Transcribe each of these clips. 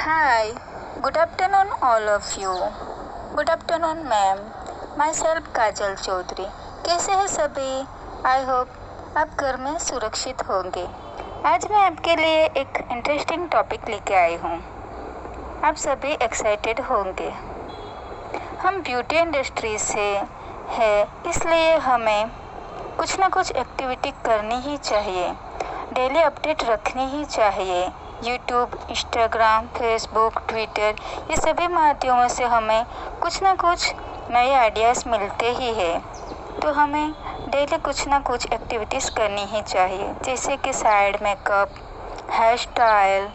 Hi, good afternoon all of you. Good afternoon ma'am. Myself काजल चौधरी. कैसे हैं सभी? I hope आप घर में सुरक्षित होंगे. आज मैं आपके लिए एक इंटरेस्टिंग टॉपिक लेके आई हूँ. आप सभी एक्साइटेड होंगे. हम ब्यूटी इंडस्ट्री से है, इसलिए हमें कुछ ना कुछ एक्टिविटी करनी ही चाहिए. डेली अपडेट रखनी ही चाहिए. यूट्यूब, इंस्टाग्राम, फेसबुक, ट्विटर, ये सभी माध्यमों से हमें कुछ ना कुछ नए आइडियाज़ मिलते ही हैं. तो हमें डेली कुछ ना कुछ एक्टिविटीज़ करनी ही चाहिए, जैसे कि side makeup, hair style,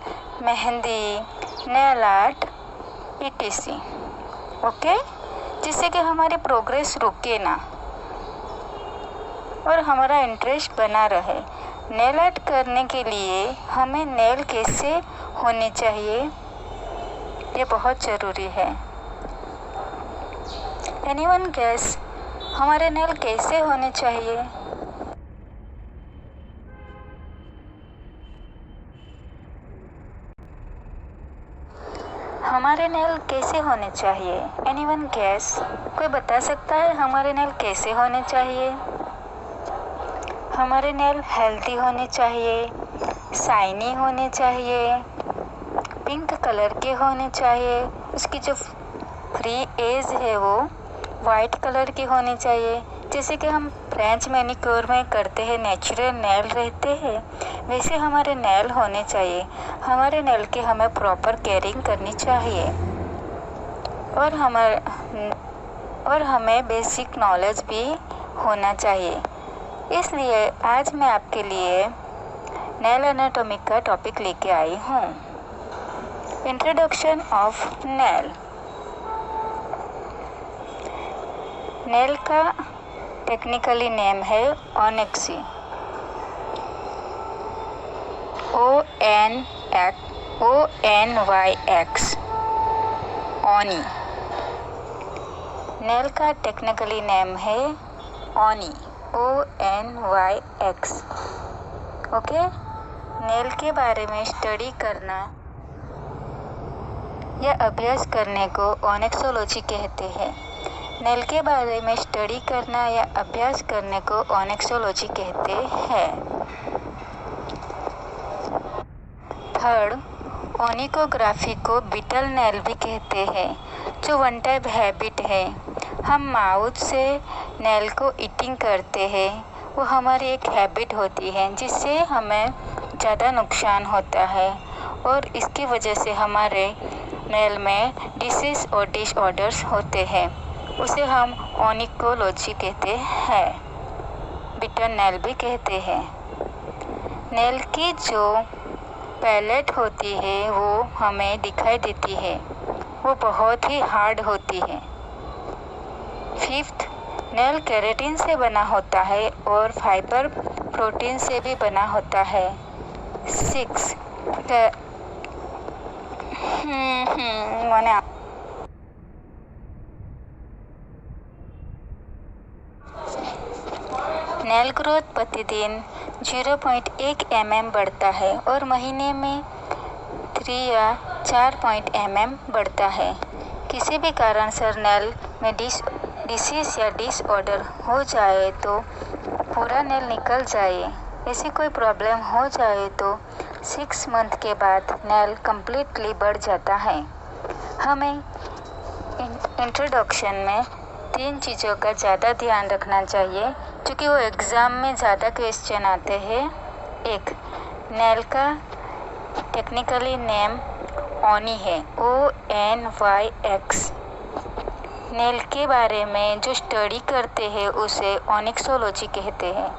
mehndi, nail art, etc. Okay, जिससे कि हमारी प्रोग्रेस रुके ना और हमारा इंटरेस्ट बना रहे. नेल आर्ट करने के लिए हमें नेल कैसे होने चाहिए, ये बहुत ज़रूरी है. एनीवन गेस हमारे नेल कैसे होने चाहिए? हमारे नेल कैसे होने चाहिए? Anyone guess? कोई बता सकता है हमारे नेल कैसे होने चाहिए? हमारे नेल हेल्दी होने चाहिए, शाइनी होने चाहिए, पिंक कलर के होने चाहिए, उसकी जो फ्री एज है वो वाइट कलर की होनी चाहिए. जैसे कि हम फ्रेंच मैनिक्योर में करते हैं, नेचुरल नेल रहते हैं, वैसे हमारे नेल होने चाहिए. हमारे नेल की हमें प्रॉपर केयरिंग करनी चाहिए और हमें बेसिक नॉलेज भी होना चाहिए. इसलिए आज मैं आपके लिए नेल एनाटॉमी का टॉपिक लेके आई हूँ. Introduction of nail. नेल का टेक्निकली नेम है ओनिक्सी. ONYX. ओनी. नेल का टेक्निकली नेम है ओनी. ONYX. ओके, नेल के बारे में स्टडी करना या अभ्यास करने को ओनिक्सोलॉजी कहते हैं. नेल के बारे में स्टडी करना या अभ्यास करने को ओनिक्सोलॉजी कहते हैं. थर्ड, ओनिकोग्राफी को बीटल नेल भी कहते हैं, जो वन टाइप हैबिट है. हम माउथ से नेल को ईटिंग करते हैं, वो हमारी एक हैबिट होती है जिससे हमें ज़्यादा नुकसान होता है और इसकी वजह से हमारे नेल में डिसीज़ और डिसऑर्डर्स होते हैं. उसे हम ओनिकोलॉजी कहते हैं, बीटल नेल भी कहते हैं. नेल की जो पैलेट होती है वो हमें दिखाई देती है, वो बहुत ही हार्ड होती है. फिफ्थ, नेल केराटिन से बना होता है और फाइबर प्रोटीन से भी बना होता है. सिक्स, नेल ग्रोथ प्रतिदिन 0.1 mm बढ़ता है और महीने में 3 या 4 mm बढ़ता है. किसी भी कारण से नेल में डिसीज़ या डिसऑर्डर हो जाए तो पूरा नेल निकल जाए, ऐसी कोई प्रॉब्लम हो जाए तो 6 मंथ के बाद नेल कम्प्लीटली बढ़ जाता है. हमें इंट्रोडक्शन में 3 चीज़ों का ज़्यादा ध्यान रखना चाहिए, क्योंकि वो एग्ज़ाम में ज़्यादा क्वेश्चन आते हैं. एक, नेल का टेक्निकली नेम ओनी है, ONYX. नेल के बारे में जो स्टडी करते हैं उसे ओनिक्सोलॉजी कहते हैं.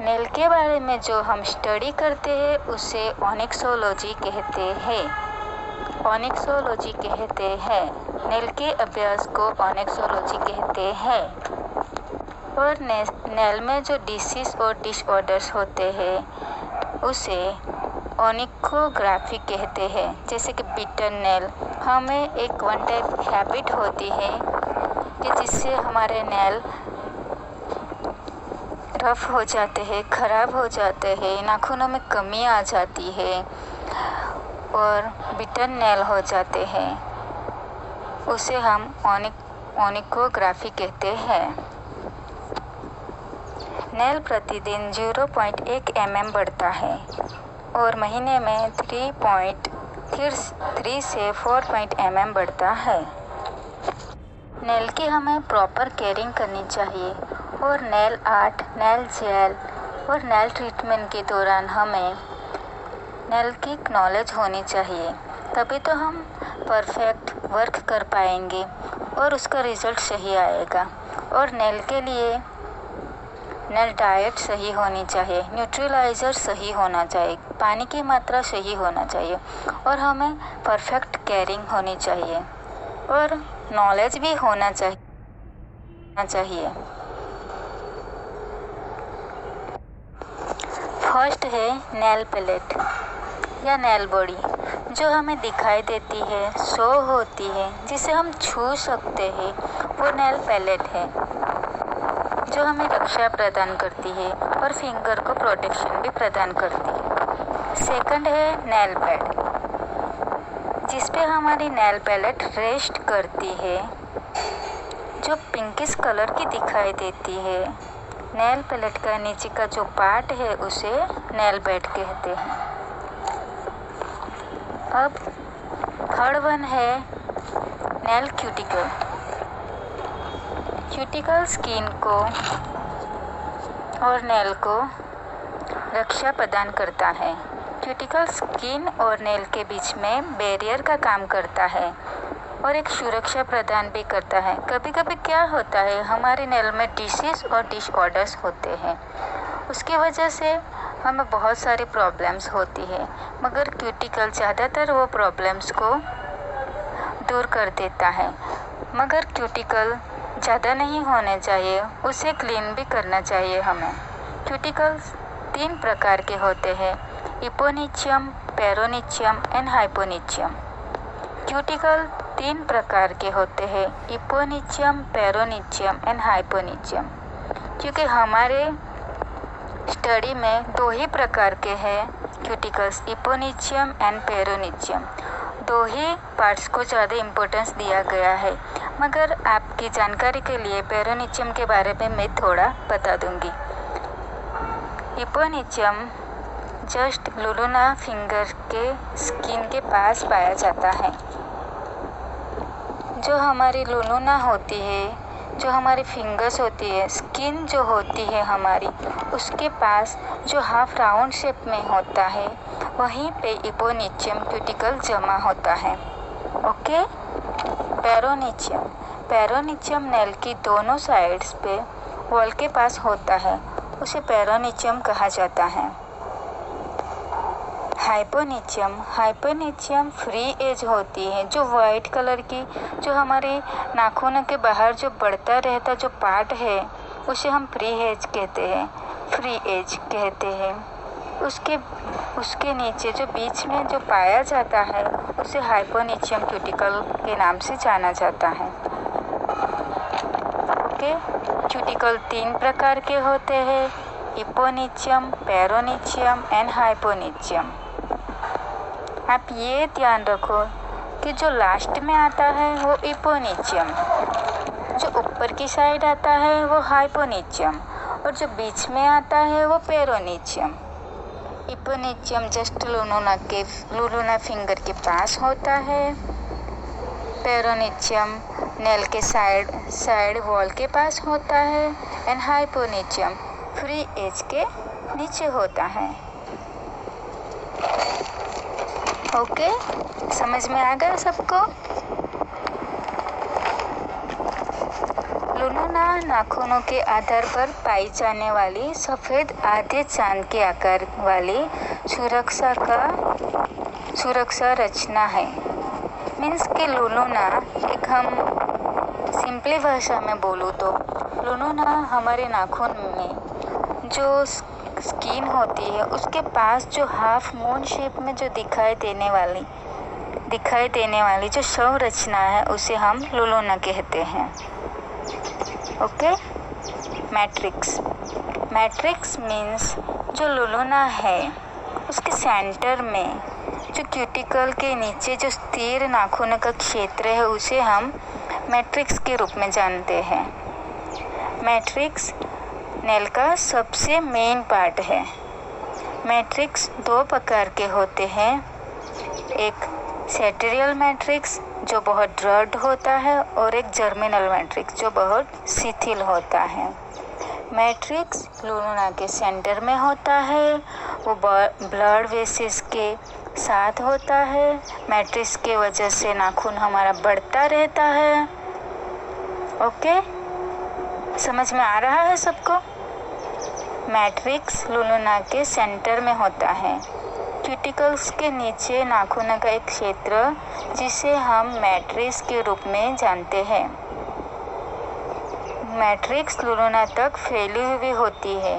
नेल के बारे में जो हम स्टडी करते हैं उसे ओनिक्सोलॉजी कहते हैं. ओनिक्सोलॉजी कहते हैं. नेल के अभ्यास को ओनिक्सोलॉजी कहते हैं. और नेल में जो डिसीज़ और डिसऑर्डर्स होते हैं उसे ओनिकोग्राफी कहते हैं. जैसे कि बीटल नेल, हमें एक वन टाइप हैबिट होती है कि जिससे हमारे नेल रफ हो जाते हैं, ख़राब हो जाते हैं, नाखूनों में कमी आ जाती है और बिटन नेल हो जाते हैं, उसे हम ओनिकोग्राफी कहते हैं। नेल प्रतिदिन 0.1 mm बढ़ता है और महीने में 3.3 से 4 mm बढ़ता है। नेल की हमें प्रॉपर केयरिंग करनी चाहिए और नेल आर्ट, नेल जेल और नेल ट्रीटमेंट के दौरान हमें नेल की नॉलेज होनी चाहिए, तभी तो हम परफेक्ट वर्क कर पाएंगे और उसका रिज़ल्ट सही आएगा। और नेल के लिए नेल डाइट सही होनी चाहिए, न्यूट्रलाइज़र सही होना चाहिए, पानी की मात्रा सही होना चाहिए और हमें परफेक्ट केयरिंग होनी चाहिए और नॉलेज भी होना चाहिए। फर्स्ट है नेल पैलेट या नेल बॉडी, जो हमें दिखाई देती है, शो होती है, जिसे हम छू सकते हैं, वो नेल पैलेट है जो हमें रक्षा प्रदान करती है और फिंगर को प्रोटेक्शन भी प्रदान करती है। सेकंड है नेल पैड, जिस पे हमारी नेल पैलेट रेस्ट करती है, जो पिंकिश कलर की दिखाई देती है। नेल पैलेट का नीचे का जो पार्ट है उसे नेल बेड कहते हैं। अब थर्ड वन है नेल क्यूटिकल। क्यूटिकल स्किन को और नेल को रक्षा प्रदान करता है। क्यूटिकल स्किन और नेल के बीच में बैरियर का काम करता है और एक सुरक्षा प्रदान भी करता है। कभी कभी क्या होता है, हमारे नेल में डिसीज और डिसऑर्डर्स होते हैं, उसकी वजह से हमें बहुत सारी प्रॉब्लम्स होती है, मगर क्यूटिकल ज़्यादातर वो प्रॉब्लम्स को दूर कर देता है। मगर क्यूटिकल ज़्यादा नहीं होने चाहिए, उसे क्लीन भी करना चाहिए हमें। क्यूटिकल्स 3 प्रकार के होते हैं, इपोनिचियम, पेरोनिचियम एंड हाइपोनिचियम। क्यूटिकल 3 प्रकार के होते हैं, इपोनिचियम, पेरोनिचियम एंड हाइपोनिचियम, क्योंकि हमारे स्टडी में 2 ही प्रकार के हैं क्यूटिकल्स, इपोनिचियम एंड पेरोनिचियम। 2 ही पार्ट्स को ज़्यादा इम्पोर्टेंस दिया गया है, मगर आपकी जानकारी के लिए पेरोनिचियम के बारे में मैं थोड़ा बता दूंगी। इपोनिचियम जस्ट लुलुना फिंगर के स्किन के पास पाया जाता है। जो हमारी लुलुना होती है, जो हमारी फिंगर्स होती है, स्किन जो होती है हमारी, उसके पास जो हाफ राउंड शेप में होता है, वहीं पे इपोनिचियम क्यूटिकल जमा होता है। ओके। पेरोनिचियम, पेरोनिचियम नेल की दोनों साइड्स पे वॉल के पास होता है, उसे पेरोनिचियम कहा जाता है। हाइपोनिचियम, हाइपोनिचियम फ्री एज होती है, जो वाइट कलर की, जो हमारे नाखूनों के बाहर जो बढ़ता रहता जो पार्ट है, उसे हम फ्री एज कहते हैं, फ्री एज कहते हैं। उसके नीचे जो बीच में जो पाया जाता है, उसे हाइपोनिचियम क्यूटिकल के नाम से जाना जाता है। ओके। क्यूटिकल 3 प्रकार के होते हैं, इपोनिचियम, पेरोनिचियम एंड हाइपोनिचियम। आप ये ध्यान रखो कि जो लास्ट में आता है वो इपोनिचियम, जो ऊपर की साइड आता है वो हाइपोनिचियम और जो बीच में आता है वो पेरोनिचियम। इपोनिचियम जस्ट लुलुना फिंगर के पास होता है। पेरोनिचियम नेल के साइड वॉल के पास होता है एंड हाइपोनिचियम फ्री एज के नीचे होता है। ओके, समझ में आ गया सबको? लुलुना नाखूनों के आधार पर पाई जाने वाली सफ़ेद आधे चांद के आकार वाली सुरक्षा रचना है। मीन्स कि लुलुना, एक हम सिंपली भाषा में बोलूँ तो लुलुना हमारे नाखून में जो स्किन होती है, उसके पास जो हाफ मून शेप में जो दिखाई देने वाली जो संरचना है, उसे हम लुलुना कहते हैं। ओके। मैट्रिक्स मीन्स जो लुलुना है उसके सेंटर में जो क्यूटिकल के नीचे जो स्थिर नाखून का क्षेत्र है उसे हम मैट्रिक्स के रूप में जानते हैं। मैट्रिक्स नेल का सबसे मेन पार्ट है। मैट्रिक्स दो प्रकार के होते हैं, एक सेटेरियल मैट्रिक्स जो बहुत दृढ़ होता है और एक जर्मिनल मैट्रिक्स जो बहुत शिथिल होता है। मैट्रिक्स लुना के सेंटर में होता है, वो ब्लड वेसल्स के साथ होता है। मैट्रिक्स के वजह से नाखून हमारा बढ़ता रहता है। ओके, समझ में आ रहा है सबको? मैट्रिक्स लुना के सेंटर में होता है। क्यूटिकल्स के नीचे नाखून का एक क्षेत्र जिसे हम मैट्रिक्स के रूप में जानते हैं। मैट्रिक्स लुना तक फैली हुई होती है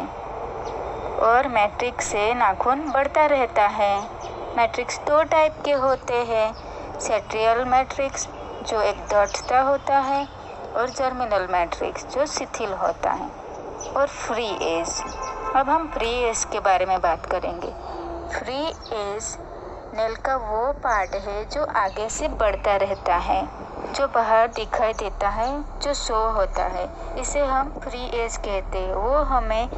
और मैट्रिक्स से नाखून बढ़ता रहता है। मैट्रिक्स दो टाइप के होते हैं, सेटेरियल मैट्रिक्स जो एक दृढ़ता होता है और जर्मिनल मैट्रिक्स जो शिथिल होता है, और फ्री एज। अब हम फ्री एज के बारे में बात करेंगे। फ्री एज नेल का वो पार्ट है जो आगे से बढ़ता रहता है, जो बाहर दिखाई देता है, जो शो होता है, इसे हम फ्री एज कहते हैं। वो हमें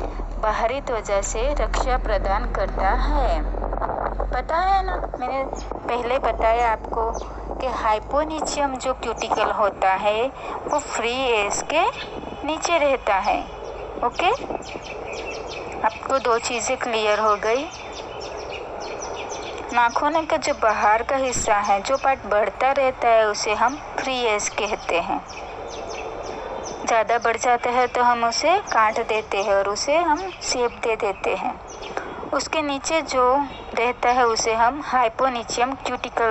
बाहरी त्वचा से रक्षा प्रदान करता है। पता है ना, मैंने पहले बताया आपको कि हाइपोनिचियम जो क्यूटिकल होता है वो फ्री एज के नीचे रहता है। ओके, आपको दो चीज़ें क्लियर हो गई। नाखून का जो बाहर का हिस्सा है, जो पार्ट बढ़ता रहता है, उसे हम फ्री एज कहते हैं। ज़्यादा बढ़ जाता है तो हम उसे काट देते हैं और उसे हम शेप दे देते हैं। उसके नीचे जो रहता है उसे हम हाइपोनिचियम क्यूटिकल